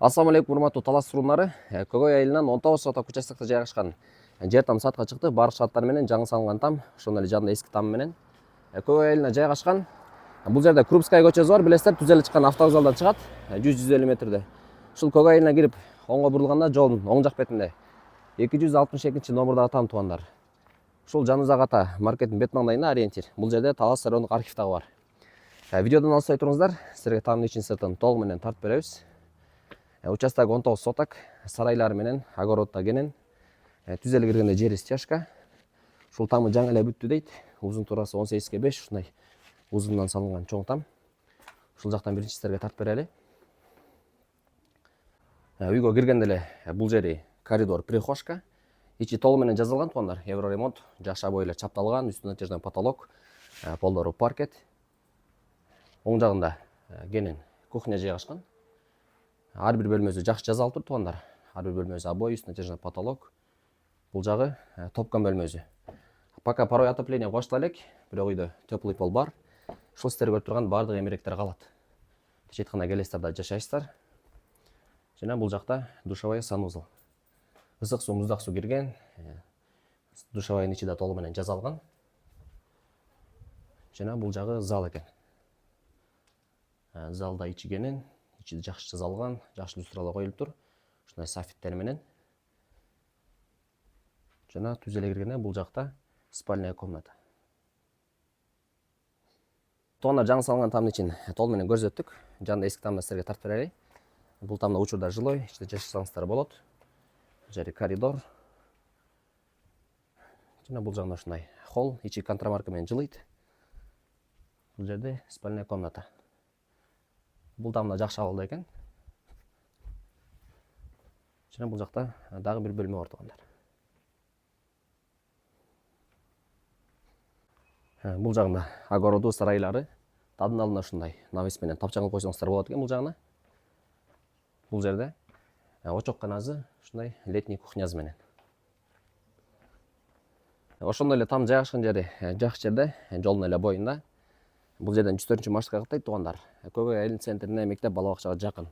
Ассаламу алейкум, урматтуу талас турундары. Көкөй айылынан 19 соток участокто жайгашкан жер там сатка чыкты. Барлык шарттар менен жаңы салынган там, ошондой эле жанында эски там менен Көкөй айылына жайгашкан. Бул жерде Крупская көчөсү бар, билесиздер, түзелип чыккан автовокзалдан чыгат. 100-150 метрде. Ушул Көкөй айылына кирип, оңго бурулганда жолдун оң жак бетинде 262 номердагы там туугандар. Ушул жаныбызга ата маркеттин бет маңдайында ориентир. Бул жерде Талас райондук архив дагы бар. Видеодон алсай туруңуздар, силерге тамдын ичин сыртын толугу менен тартып беребиз. Участок 19 соток, сарайлары менен, огородта кенен, түз эле киргенде жери стяжка. Ушул тамы жаңы эле бүттү дейт. Узун турасы 18/5, ушундай узундан салынган чоң там. Ушул жактан биринчи силерге тартып берели. Үйгө киргенде эле бул жери коридор, прихожка. Ичи толугу менен жазылган туугандар. Евроремонт, жаша бою эле чапталган, үстүнө этаждан потолок, полдору паркет. Оң жагында кенен кухня жайгашкан. Ар бир бөлмөсү жакшы жазалып тур туугандар. Ар бир бөлмөсү обой, үстүнө этаждан потолок. Бул жагы топкон бөлмөсү. Пока парой отопление коштула элек, бирок үйдө теплый пол бар. Ушул сиздер көрүп турган баардык эмеректер калат. Кече айтканда келесиздер да жашайсыздар. Жана бул жакта душевой санузел. Ысык суу, муздак суу кирген. Душевойдун ичи да толугу менен жазалган. Жана бул жагы зал экен. Залда ичи кенен, ичи жакшы жазалган, жакшы люстралар коюлуп тур. Ушундай софиттер менен. Жана түз эле киргенде бул жакта спальная комната. Туугандар, жаңы салынган тамдын ичин толугу менен көрсөттүк. Жанында эски тамды силерге тартып берели. Бул тамда учурда жилой, ичинде жашасаңыздар болот. Жери коридор. Жана бул жагында ушундай холл, ичи контрамарка менен жылыйт. Бул жерде спальная комната. Бул тамда жакшы абалда экен. Жана бул жакта дагы бир бөлмө бар туугандар. Бул жагында огороду, сарайлары, тадын алдына ушундай навес менен тапчаң кылып койсоңуздар болот экен бул жагына. Бул жерде очок каназы, ушундай летний кухнясы менен. Ошондой эле там жайгашкан жери жакшы жерде, жолдун эле боюнда. Бул жерден 104-маршрутка каттайт туугандар. Көкөй айыл центрине мектеп бала бакчага жакын.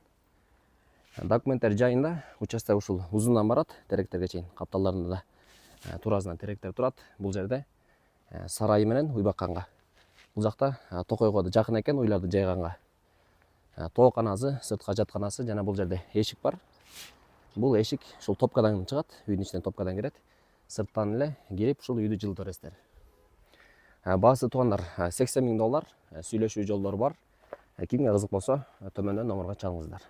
Документтер жайында, участок ушул узундан барат, теректерге чейин. Капталдарында да туразынан теректер турат. Бул жерде сарайы менен уй бакканга. Бул жакта токойго да жакын экен, уйларды жайганга. Тооканасы, сырткы жатканасы, жана бул жерде эшик бар. Бул эшик ушул топкадан чыгат, үйдүн ичинен топкадан кирет. Сырттан эле кирип ушул үйдү жылытып бересиздер. Баасы туугандар $80,000, сүйлөшүү жолдору бар. Кимге кызык болсо, төмөндөн номерго чалыңыздар.